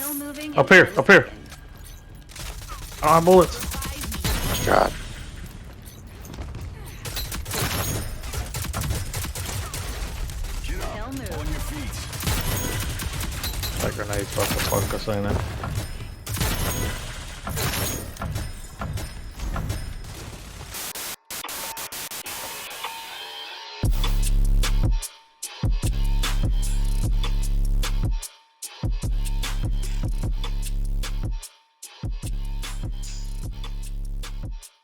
Up here, up here. Ah, bullets. God. That grenade fucking fucked us in it.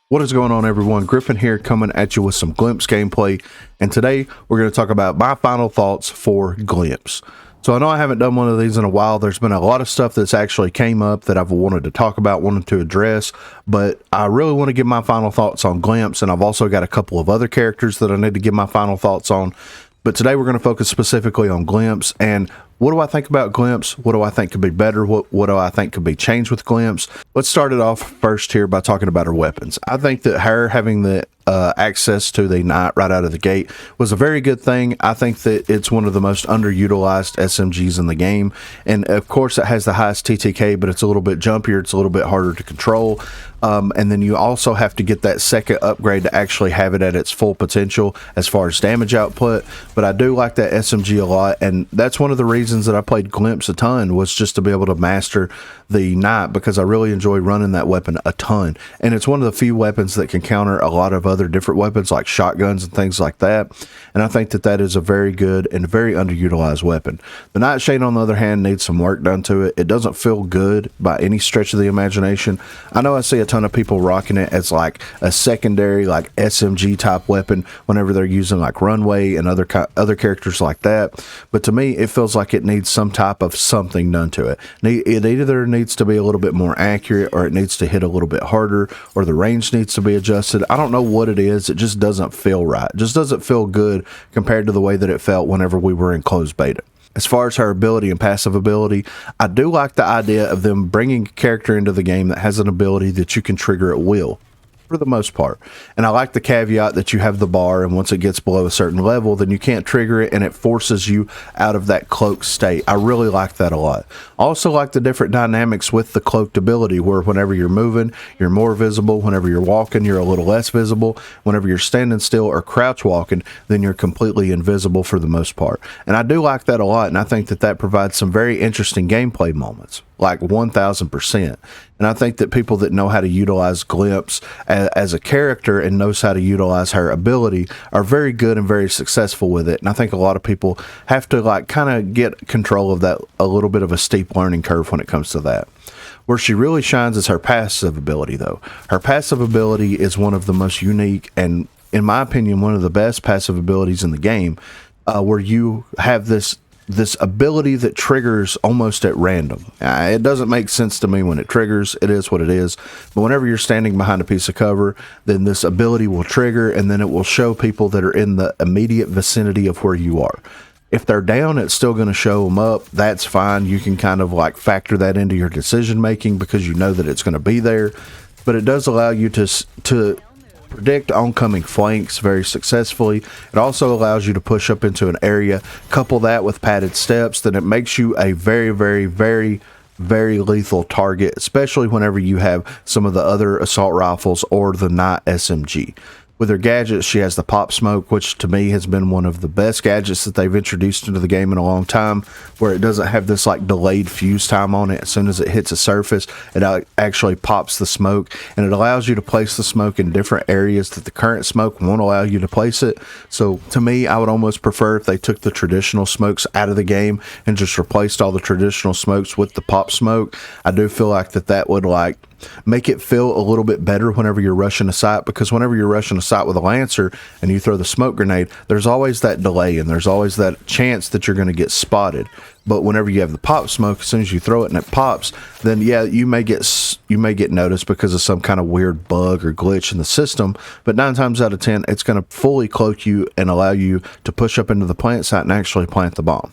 What is going on, everyone? Griffin here, coming at you with some Glimpse gameplay, and today we're going to talk about my final thoughts for Glimpse. So I know I haven't done one of these in a while. There's been a lot of stuff that's actually came up that I've wanted to talk about, wanted to address, but I really want to give my final thoughts on Glimpse, and I've also got a couple of other characters that I need to give my final thoughts on. But today we're going to focus specifically on Glimpse, and what do I think about Glimpse? What do I think could be better? What do I think could be changed with Glimpse? Let's start it off first here by talking about her weapons. I think that her having the access to the Knight right out of the gate was a very good thing. I think that it's one of the most underutilized SMGs in the game, and of course it has the highest TTK, but it's a little bit jumpier, it's a little bit harder to control, and then you also have to get that second upgrade to actually have it at its full potential as far as damage output. But I do like that SMG a lot, and that's one of the reasons that I played Glimpse a ton, was just to be able to master the Knight, because I really enjoy running that weapon a ton, and it's one of the few weapons that can counter a lot of other different weapons like shotguns and things like that, and I think that that is a very good and very underutilized weapon. The Nightshade, on the other hand, needs some work done to it. It doesn't feel good by any stretch of the imagination. I know I see a ton of people rocking it as like a secondary like SMG type weapon whenever they're using like Runway and other characters like that, but to me it feels like it needs some type of something done to it. It either needs to be a little bit more accurate, or it needs to hit a little bit harder, or the range needs to be adjusted. I don't know what it is. It just doesn't feel right. It just doesn't feel good compared to the way that it felt whenever we were in closed beta. As far as her ability and passive ability, I do like the idea of them bringing a character into the game that has an ability that you can trigger at will, for the most part. And I like the caveat that you have the bar, and once it gets below a certain level, then you can't trigger it, and it forces you out of that cloaked state. I really like that a lot. I also like the different dynamics with the cloaked ability, where whenever you're moving, you're more visible. Whenever you're walking, you're a little less visible. Whenever you're standing still or crouch walking, then you're completely invisible for the most part. And I do like that a lot, and I think that that provides some very interesting gameplay moments, like 1000%. And I think that people that know how to utilize Glimpse as a character and knows how to utilize her ability are very good and very successful with it. And I think a lot of people have to like kind of get control of that, a little bit of a steep learning curve when it comes to that. Where she really shines is her passive ability, though. Her passive ability is one of the most unique and, in my opinion, one of the best passive abilities in the game, where you have this ability that triggers almost at random. It doesn't make sense to me when it triggers. It is what it is. But whenever you're standing behind a piece of cover, then this ability will trigger, and then it will show people that are in the immediate vicinity of where you are. If they're down, it's still going to show them up. That's fine. You can kind of like factor that into your decision making because you know that it's going to be there. But it does allow you to predict oncoming flanks very successfully. It also allows you to push up into an area. Couple that with padded steps, then it makes you a very, very, very, very lethal target, especially whenever you have some of the other assault rifles or the Knight SMG. With her gadgets, she has the pop smoke, which to me has been one of the best gadgets that they've introduced into the game in a long time, where it doesn't have this like delayed fuse time on it. As soon as it hits a surface, it actually pops the smoke, and it allows you to place the smoke in different areas that the current smoke won't allow you to place it. So to me, I would almost prefer if they took the traditional smokes out of the game and just replaced all the traditional smokes with the pop smoke. I do feel like that would like make it feel a little bit better whenever you're rushing a site, because whenever you're rushing a site with a Lancer and you throw the smoke grenade, there's always that delay and there's always that chance that you're going to get spotted. But whenever you have the pop smoke, as soon as you throw it and it pops, then yeah, you may get noticed because of some kind of weird bug or glitch in the system, but 9 times out of 10 it's going to fully cloak you and allow you to push up into the plant site and actually plant the bomb.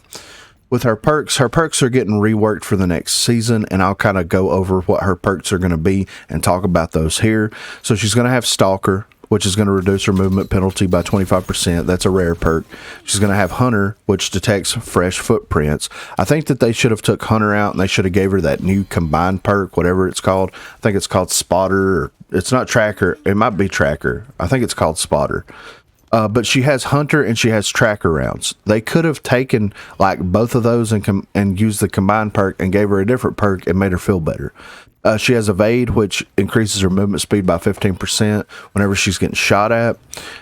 With her perks are getting reworked for the next season, and I'll kind of go over what her perks are going to be and talk about those here. So she's going to have Stalker, which is going to reduce her movement penalty by 25%. That's a rare perk. She's going to have Hunter, which detects fresh footprints. I think that they should have took Hunter out and they should have gave her that new combined perk, whatever it's called. I think it's called Spotter. Or it's not Tracker. It might be Tracker. I think it's called Spotter. But she has Hunter and she has Tracker rounds. They could have taken like both of those and used the combined perk and gave her a different perk and made her feel better. She has Evade, which increases her movement speed by 15% whenever she's getting shot at.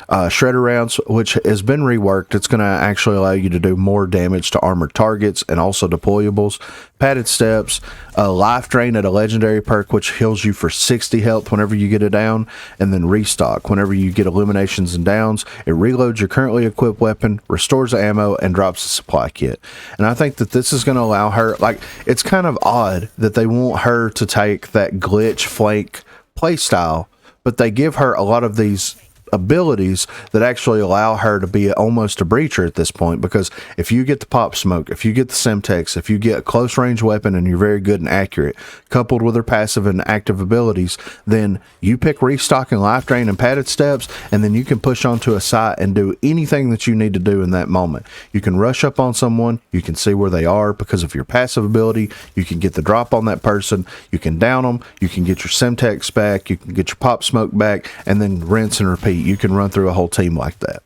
Shredder Rounds, which has been reworked. It's going to actually allow you to do more damage to armored targets and also deployables. Padded Steps, Life Drain at a legendary perk, which heals you for 60 health whenever you get a down. And then Restock, whenever you get eliminations and downs. It reloads your currently equipped weapon, restores ammo, and drops a supply kit. And I think that this is going to allow her, like, it's kind of odd that they want her to take that glitch flank playstyle, but they give her a lot of these abilities that actually allow her to be almost a breacher at this point, because if you get the pop smoke, if you get the Semtex, if you get a close range weapon and you're very good and accurate, coupled with her passive and active abilities, then you pick Restock and Life Drain and Padded Steps, and then you can push onto a site and do anything that you need to do in that moment. You can rush up on someone, you can see where they are because of your passive ability, you can get the drop on that person, you can down them, you can get your Semtex back, you can get your pop smoke back, and then rinse and repeat. You can run through a whole team like that.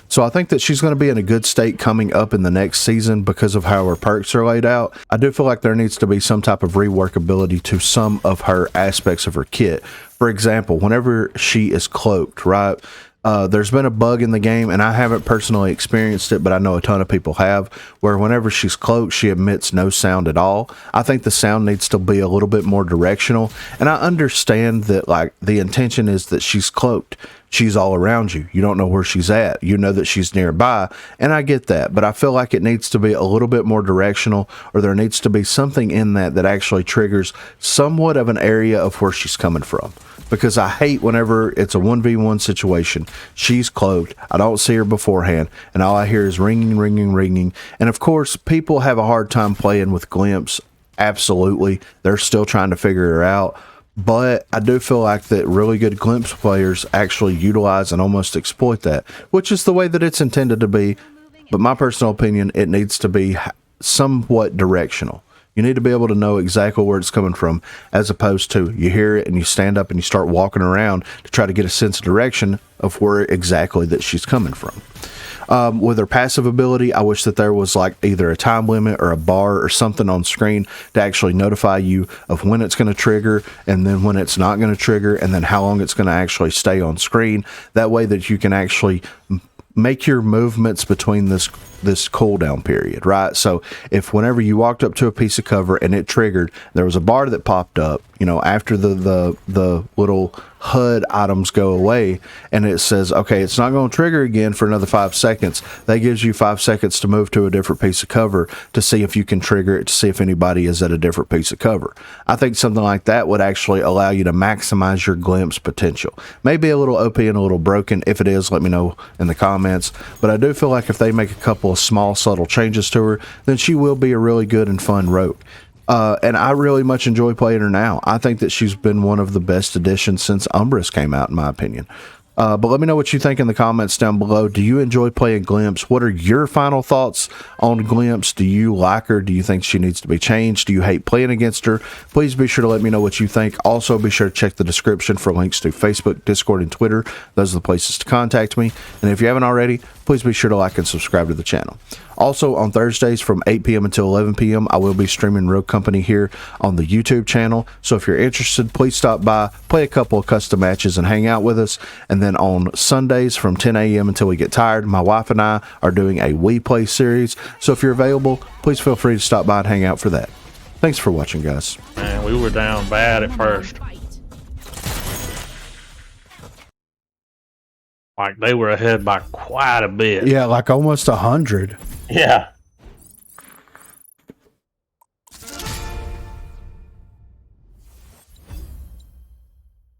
So I think that she's going to be in a good state coming up in the next season because of how her perks are laid out. I do feel like there needs to be some type of reworkability to some of her aspects of her kit. For example, whenever she is cloaked, right? There's been a bug in the game, and I haven't personally experienced it, but I know a ton of people have, where whenever she's cloaked, she emits no sound at all. I think the sound needs to be a little bit more directional, and I understand that, like, the intention is that she's cloaked. She's all around you. You don't know where she's at. You know that she's nearby, and I get that, but I feel like it needs to be a little bit more directional, or there needs to be something in that actually triggers somewhat of an area of where she's coming from. Because I hate whenever it's a 1v1 situation, she's cloaked, I don't see her beforehand, and all I hear is ringing, ringing, ringing. And of course, people have a hard time playing with Glimpse. Absolutely. They're still trying to figure her out. But I do feel like that really good Glimpse players actually utilize and almost exploit that, which is the way that it's intended to be. But my personal opinion, it needs to be somewhat directional. You need to be able to know exactly where it's coming from, as opposed to you hear it and you stand up and you start walking around to try to get a sense of direction of where exactly that she's coming from. With her passive ability, I wish that there was like either a time limit or a bar or something on screen to actually notify you of when it's going to trigger and then when it's not going to trigger and then how long it's going to actually stay on screen. That way that you can actually make your movements between this cooldown period, right? So if whenever you walked up to a piece of cover and it triggered, there was a bar that popped up, you know, after the little HUD items go away, and it says, okay, it's not going to trigger again for another 5 seconds. That gives you 5 seconds to move to a different piece of cover to see if you can trigger it, to see if anybody is at a different piece of cover. I think something like that would actually allow you to maximize your Glimpse potential. Maybe a little OP and a little broken. If it is, let me know in the comments. But I do feel like if they make a couple of small, subtle changes to her, then she will be a really good and fun rogue. And I really much enjoy playing her now. I think that she's been one of the best additions since Umbris came out, in my opinion. But let me know what you think in the comments down below. Do you enjoy playing Glimpse? What are your final thoughts on Glimpse? Do you like her? Do you think she needs to be changed? Do you hate playing against her? Please be sure to let me know what you think. Also, be sure to check the description for links to Facebook, Discord, and Twitter. Those are the places to contact me. And if you haven't already, please be sure to like and subscribe to the channel. Also, on Thursdays from 8 p.m. until 11 p.m., I will be streaming Rogue Company here on the YouTube channel. So if you're interested, please stop by, play a couple of custom matches, and hang out with us. And then on Sundays from 10 a.m. until we get tired, my wife and I are doing a We Play series. So if you're available, please feel free to stop by and hang out for that. Thanks for watching, guys. Man, we were down bad at first. Like, they were ahead by quite a bit. Yeah, like almost 100. Yeah.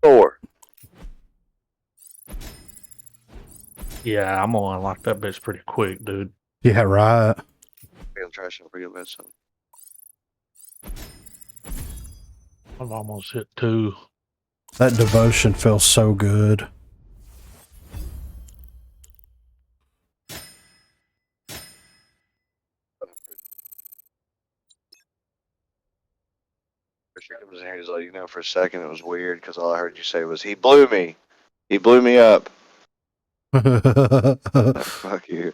Four. Yeah, I'm gonna unlock that bitch pretty quick, dude. Yeah, right. I'm trash over you, son. I've almost hit 2. That devotion feels so good. Richard comes in here, he's like, you know, for a second it was weird because all I heard you say was, he blew me. He blew me up. Fuck you.